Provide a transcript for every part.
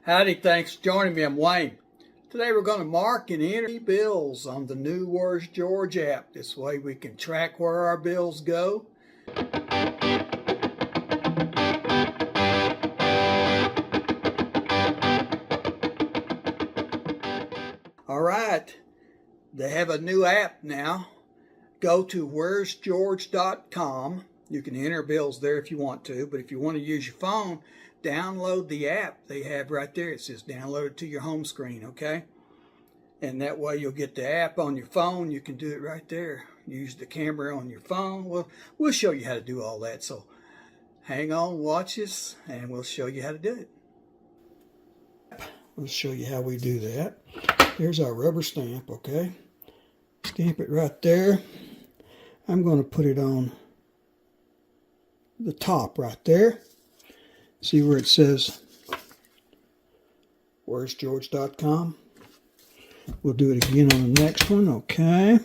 Howdy, thanks for joining me. I'm Wayne. Today we're going to mark and enter bills on the new Where's George app. This way we can track where our bills go. Alright, they have a new app now. Go to where'sgeorge.com. You can enter bills there if you want to, but if you want to use your phone, download the app they have right there. It says download it to your home screen, okay? And that way you'll get the app on your phone. You can do it right there. Use the camera on your phone. We'll show you how to do all that. So hang on, watch us, and we'll show you how to do it. We'll show you how we do that. Here's our rubber stamp, okay? Stamp it right there. I'm going to put it on the top right there. See where it says where'sgeorge.com. We'll do it again on the next one, okay?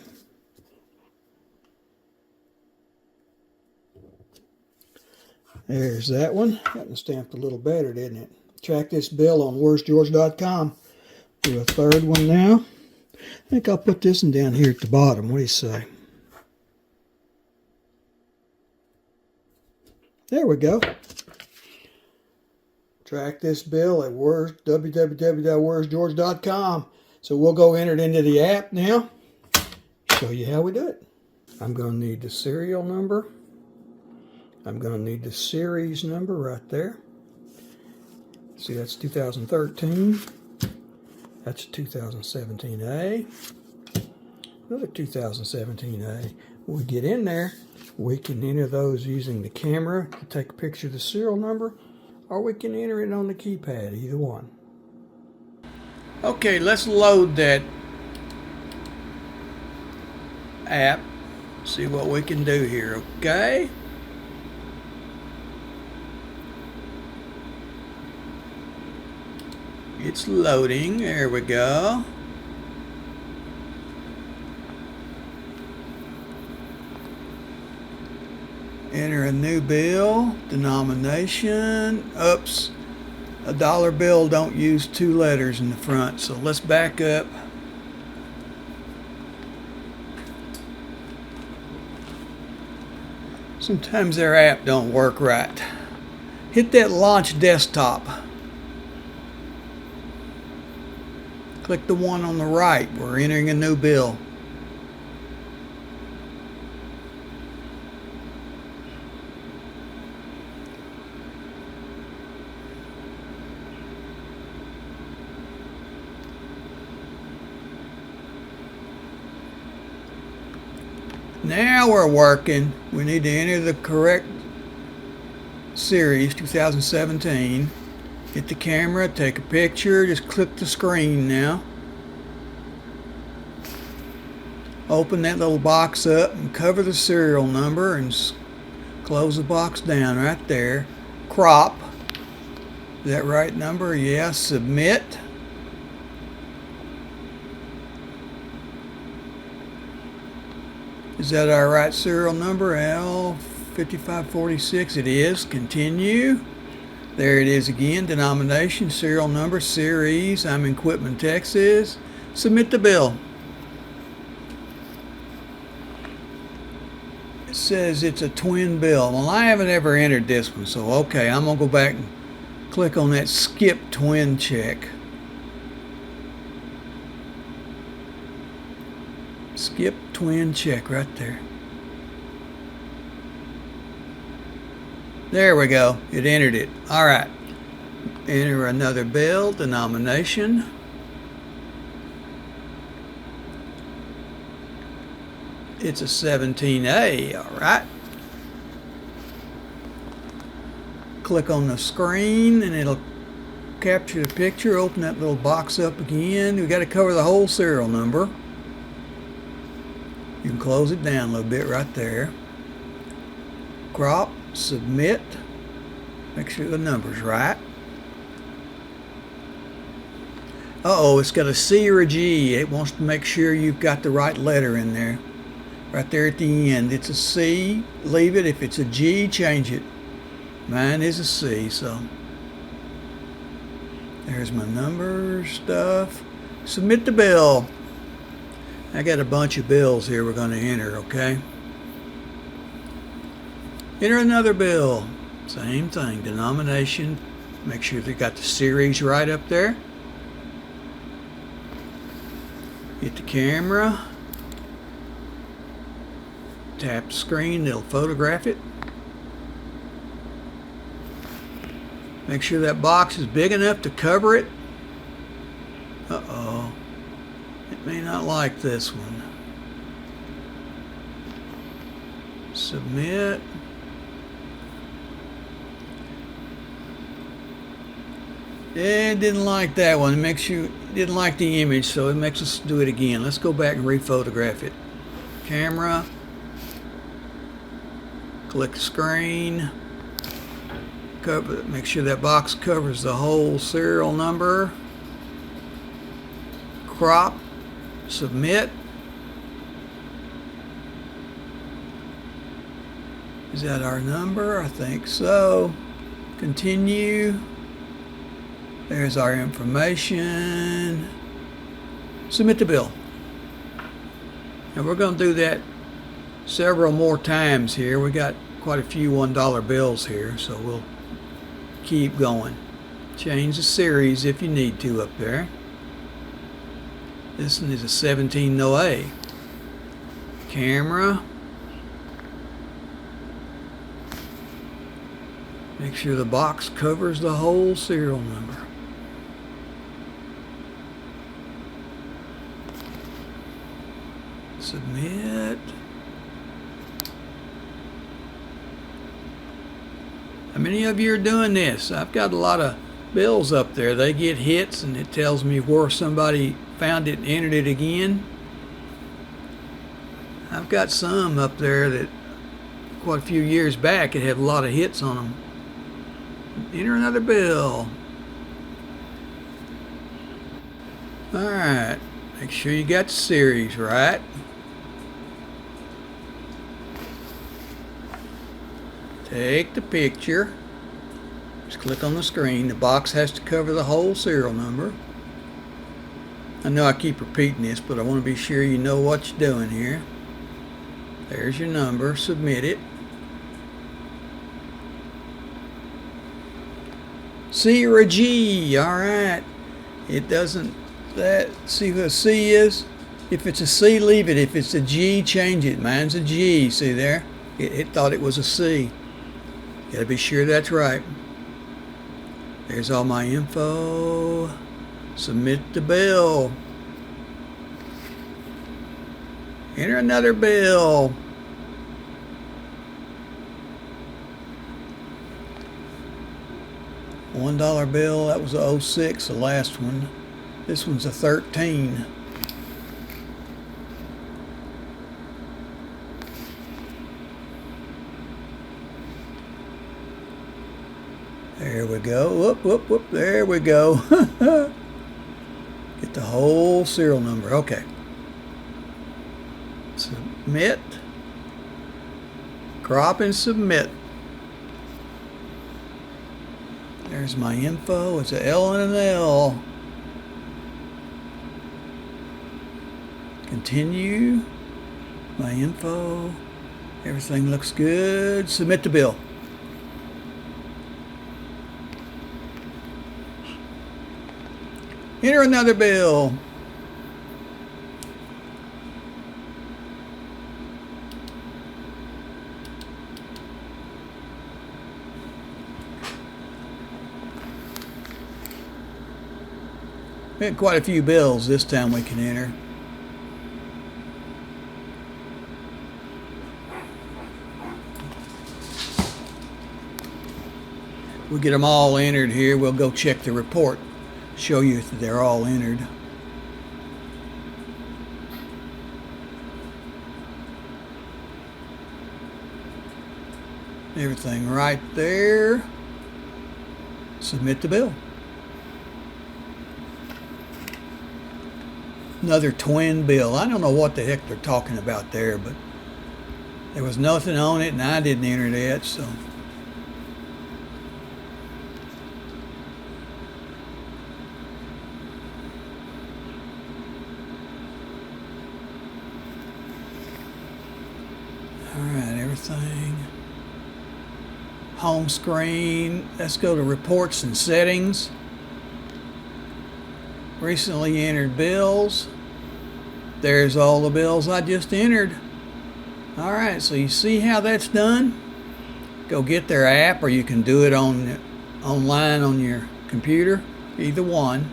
There's that one. Got it stamped a little better, didn't it? Track this bill on where'sgeorge.com. Do a third one now. I think I'll put this one down here at the bottom. What do you say? There we go. Track this bill at www.where'sgeorge.com. So we'll go enter it into the app now. Show you how we do it. I'm going to need the serial number. I'm going to need the series number right there. See, that's 2013. That's 2017A. Another 2017A. When we get in there, we can enter those using the camera to take a picture of the serial number, or we can enter it on the keypad, either one. Okay, let's load that app, see what we can do here, okay? It's loading, there we go. Enter a new bill, denomination, oops, a dollar bill don't use two letters in the front, so let's back up. Sometimes their app don't work right. Hit that launch desktop. Click the one on the right. We're entering a new bill. Now we're working. We need to enter the correct series, 2017. Hit the camera, take a picture, just click the screen now. Open that little box up and cover the serial number and close the box down right there. Crop. Is that right number? Yes. Submit. Is that our right serial number? L5546. It is. Continue. There it is again. Denomination, serial number, series. I'm in Quitman, Texas. Submit the bill. It says it's a twin bill. Well, I haven't ever entered this one, so okay, I'm going to go back and click on that skip twin check. Skip twin check right there. There we go. It entered it. All right. Enter another bill, denomination. It's a 17A. All right. Click on the screen and it'll capture the picture. Open that little box up again. We got to cover the whole serial number. You can close it down a little bit right there. Crop, submit. Make sure the number's right. Uh-oh, it's got a C or a G. It wants to make sure you've got the right letter in there. Right there at the end. It's a C. Leave it. If it's a G, change it. Mine is a C, so There's my number stuff. Submit the bill. I got a bunch of bills here we're going to enter, okay? Enter another bill. Same thing. Denomination. Make sure they got the series right up there. Hit the camera. Tap the screen. It'll photograph it. Make sure that box is big enough to cover it. Uh-oh. It may not like this one. Submit. It didn't like that one. It makes you didn't like the image, so it makes us do it again. Let's go back and rephotograph it. Camera. Click screen. Cover. Make sure that box covers the whole serial number. Crop. Submit. Is that our number? I think so. Continue. There's our information. Submit the bill. And we're going to do that several more times here. We got quite a few $1 bills here, so we'll keep going. Change the series if you need to up there. This one is a 1708. Camera. Make sure the box covers the whole serial number. Submit. How many of you are doing this? I've got a lot of bills up there. They get hits and it tells me where somebody found it and entered it again. I've got some up there that quite a few years back it had a lot of hits on them. Enter another bill. Alright, make sure you got the series right. Take the picture. Just click on the screen. The box has to cover the whole serial number. I know I keep repeating this, but I want to be sure you know what you're doing here. There's your number. Submit it. C or a G. Alright. It doesn't... see what a C is? If it's a C, leave it. If it's a G, change it. Mine's a G. See there? It thought it was a C. Gotta be sure that's right. There's all my info. Submit the bill. Enter another bill. $1 bill. That was a 06, the last one. This one's a 13. There we go. Whoop, whoop, whoop. There we go. Get the whole serial number. Okay. Submit. Crop and submit. There's my info. It's an L and an L. Continue. My info. Everything looks good. Submit the bill. Enter another bill. We had quite a few bills this time we can enter. We'll get them all entered here. We'll go check the report. Show you if they're all entered. Everything right there. Submit the bill. Another twin bill. I don't know what the heck they're talking about there, but there was nothing on it and I didn't enter that, so. home screen. Let's go to reports and settings. Recently entered bills. There's all the bills I just entered. Alright, so you see how that's done? Go get their app, or you can do it online on your computer, either one.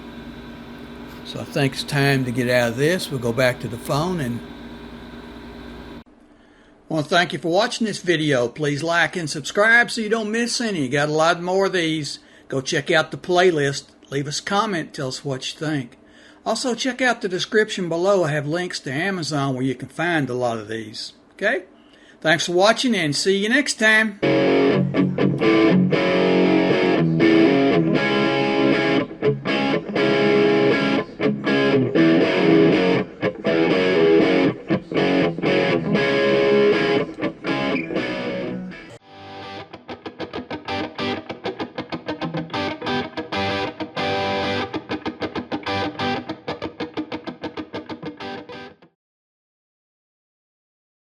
So I think it's time to get out of this. We'll go back to the phone. And I want to thank you for watching this video. Please like and subscribe so you don't miss any. You got a lot more of these. Go check out the playlist. Leave us a comment. Tell us what you think. Also, check out the description below. I have links to Amazon where you can find a lot of these. Okay? Thanks for watching, and see you next time.